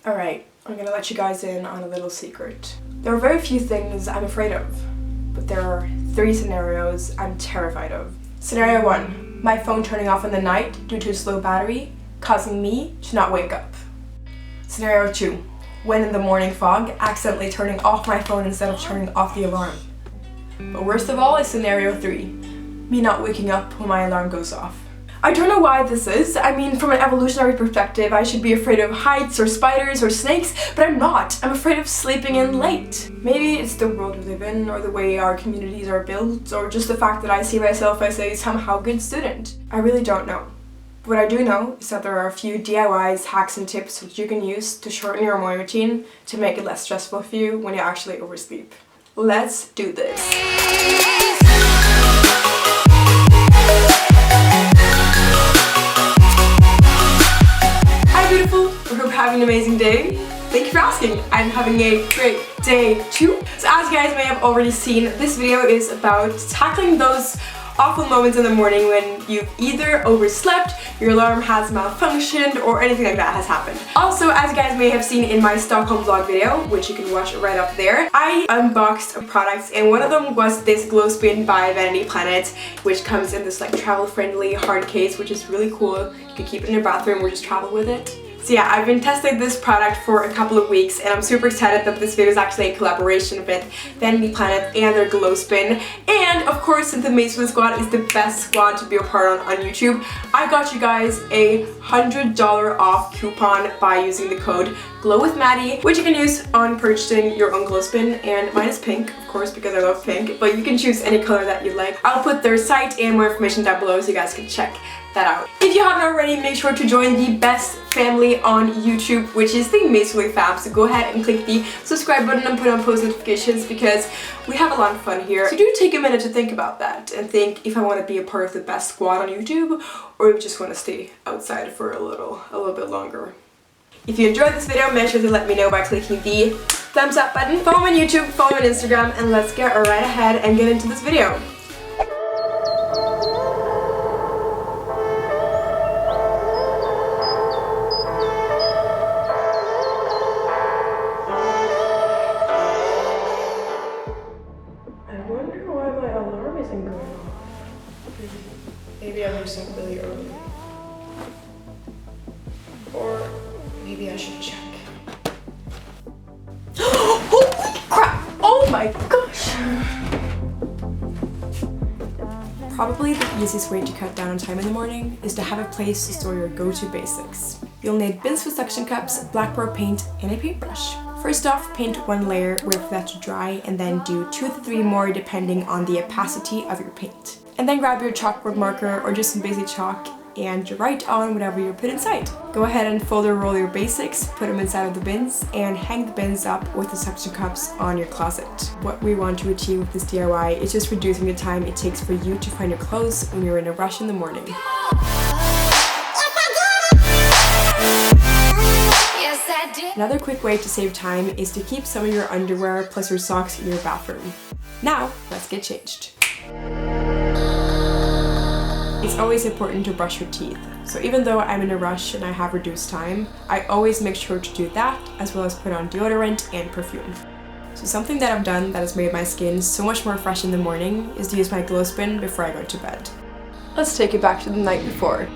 Alright, I'm gonna let you guys in on a little secret. There are very few things I'm afraid of, but there are 3 scenarios I'm terrified of. Scenario 1, my phone turning off in the night due to a slow battery, causing me to not wake up. Scenario 2, when in the morning fog, accidentally turning off my phone instead of turning off the alarm. But worst of all is scenario 3, me not waking up when my alarm goes off. I don't know why this is. I mean, from an evolutionary perspective, I should be afraid of heights or spiders or snakes, but I'm not. I'm afraid of sleeping in late. Maybe it's the world we live in, or the way our communities are built, or just the fact that I see myself as a somehow good student. I really don't know. But what I do know is that there are a few DIYs, hacks, and tips which you can use to shorten your morning routine to make it less stressful for you when you actually oversleep. Let's do this. Beautiful. I hope you're having an amazing day. Thank you for asking. I'm having a great day too. So as you guys may have already seen, this video is about tackling those awful moments in the morning when you've either overslept, your alarm has malfunctioned, or anything like that has happened. Also, as you guys may have seen in my Stockholm vlog video, which you can watch right up there, I unboxed products, and one of them was this Glowspin by Vanity Planet, which comes in this like travel-friendly hard case, which is really cool. You can keep it in your bathroom or just travel with it. So yeah, I've been testing this product for a couple of weeks, and I'm super excited that this video is actually a collaboration with Vanity Planet and their Glowspin. And of course, since the Amazing Squad is the best squad to be a part on YouTube, I got you guys a $100 off coupon by using the code GlowWithMaddie, which you can use on purchasing your own Glowspin, and mine is pink, of course, because I love pink, but you can choose any color that you like. I'll put their site and more information down below so you guys can check that out. If you haven't already, make sure to join the best family on YouTube, which is the MYLIFEBYME. So go ahead and click the subscribe button and put on post notifications because we have a lot of fun here. So do take a minute to think about that and think if I want to be a part of the best squad on YouTube, or if you just want to stay outside for a little bit longer. If you enjoyed this video, make sure to let me know by clicking the thumbs up button. Follow me on YouTube, follow me on Instagram, and let's get right ahead and get into this video. Maybe I was up really early. Or maybe I should check. Holy crap! Oh my gosh! Probably the easiest way to cut down on time in the morning is to have a place to store your go-to basics. You'll need bins with suction cups, blackboard paint, and a paintbrush. First off, paint 1 layer, wait for that to dry, and then do 2 to 3 more depending on the opacity of your paint. And then grab your chalkboard marker or just some basic chalk and write on whatever you put inside. Go ahead and fold or roll your basics, put them inside of the bins, and hang the bins up with the suction cups on your closet. What we want to achieve with this DIY is just reducing the time it takes for you to find your clothes when you're in a rush in the morning. Another quick way to save time is to keep some of your underwear plus your socks in your bathroom. Now, let's get changed. It's always important to brush your teeth. So even though I'm in a rush and I have reduced time, I always make sure to do that, as well as put on deodorant and perfume. So something that I've done that has made my skin so much more fresh in the morning is to use my Glowspin before I go to bed. Let's take it back to the night before.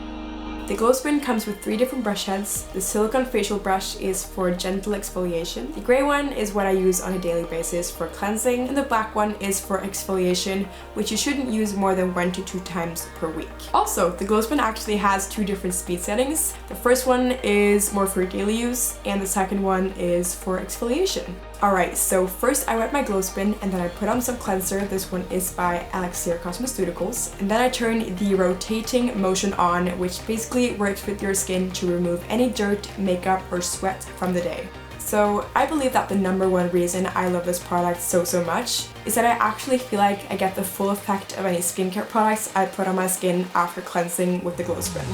The Glowspin comes with 3 different brush heads. The silicone facial brush is for gentle exfoliation. The grey one is what I use on a daily basis for cleansing, and the black one is for exfoliation, which you shouldn't use more than 1 to 2 times per week. Also, the Glowspin actually has 2 different speed settings. The first one is more for daily use, and the second one is for exfoliation. Alright, so first I wet my Glowspin and then I put on some cleanser. This one is by Elixir Cosmeceuticals. And then I turn the rotating motion on, which basically works with your skin to remove any dirt, makeup, or sweat from the day. So I believe that the #1 reason I love this product so much is that I actually feel like I get the full effect of any skincare products I put on my skin after cleansing with the Glowspin.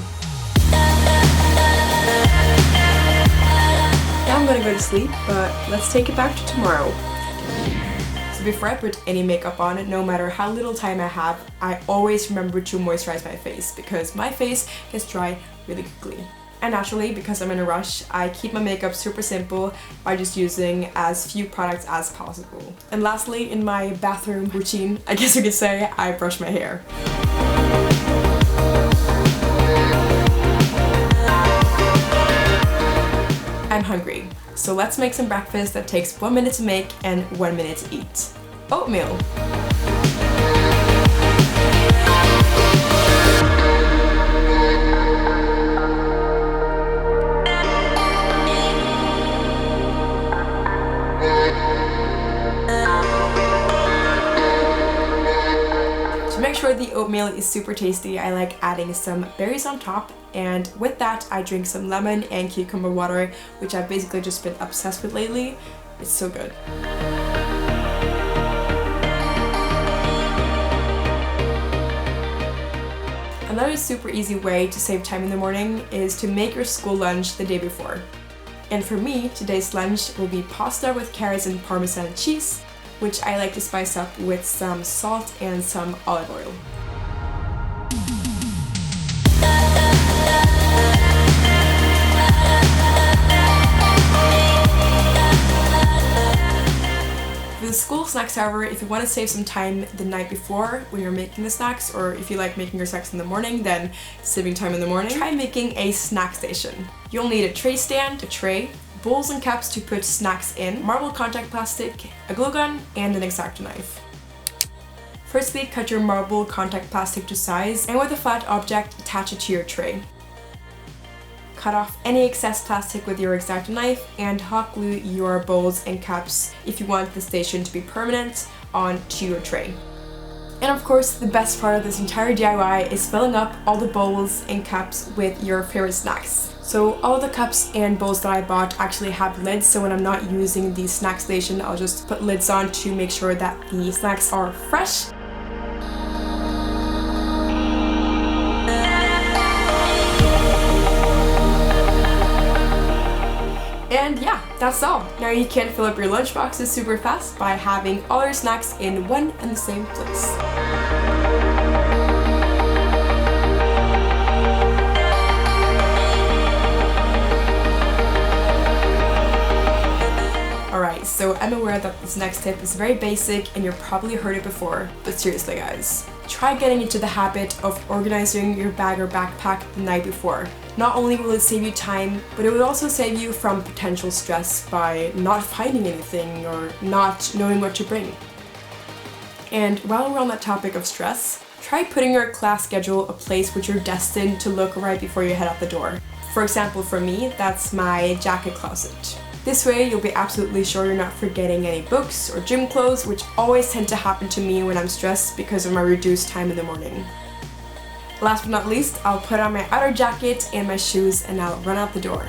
Now I'm gonna go to sleep, but let's take it back to tomorrow. So before I put any makeup on, no matter how little time I have, I always remember to moisturize my face because my face gets dry really quickly. And naturally, because I'm in a rush, I keep my makeup super simple by just using as few products as possible. And lastly, in my bathroom routine, I guess you could say, I brush my hair. I'm hungry, so let's make some breakfast that takes 1 minute to make and 1 minute to eat. Oatmeal. To make sure the oatmeal is super tasty, I like adding some berries on top, and with that I drink some lemon and cucumber water, which I've basically just been obsessed with lately. It's so good. Another super easy way to save time in the morning is to make your school lunch the day before. And for me, today's lunch will be pasta with carrots and Parmesan cheese, which I like to spice up with some salt and some olive oil. For the school snacks, however, if you want to save some time the night before when you're making the snacks, or if you like making your snacks in the morning, then saving time in the morning, try making a snack station. You'll need a tray stand, a tray, bowls and cups to put snacks in, marble contact plastic, a glue gun, and an X-Acto knife. Firstly, cut your marble contact plastic to size, and with a flat object, attach it to your tray. Cut off any excess plastic with your X-Acto knife and hot glue your bowls and cups if you want the station to be permanent onto your tray. And of course, the best part of this entire DIY is filling up all the bowls and cups with your favorite snacks. So all the cups and bowls that I bought actually have lids, so when I'm not using the snack station, I'll just put lids on to make sure that the snacks are fresh. And yeah, that's all. Now you can fill up your lunchboxes super fast by having all your snacks in one and the same place. Alright, so I'm aware that this next tip is very basic and you've probably heard it before, but seriously guys, try getting into the habit of organizing your bag or backpack the night before. Not only will it save you time, but it will also save you from potential stress by not finding anything or not knowing what to bring. And while we're on that topic of stress, try putting your class schedule a place which you're destined to look right before you head out the door. For example, for me, that's my jacket closet. This way, you'll be absolutely sure you're not forgetting any books or gym clothes, which always tend to happen to me when I'm stressed because of my reduced time in the morning. Last but not least, I'll put on my outer jacket and my shoes and I'll run out the door.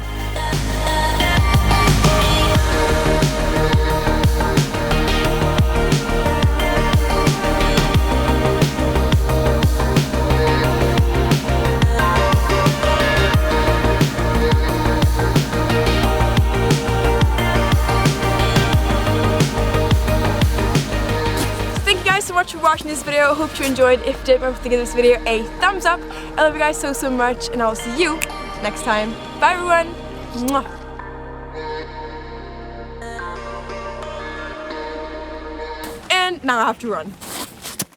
So much for watching this video. I hope you enjoyed. If you did, remember to give this video a thumbs up. I love you guys so much, and I'll see you next time. Bye everyone. Mwah. And now I have to run.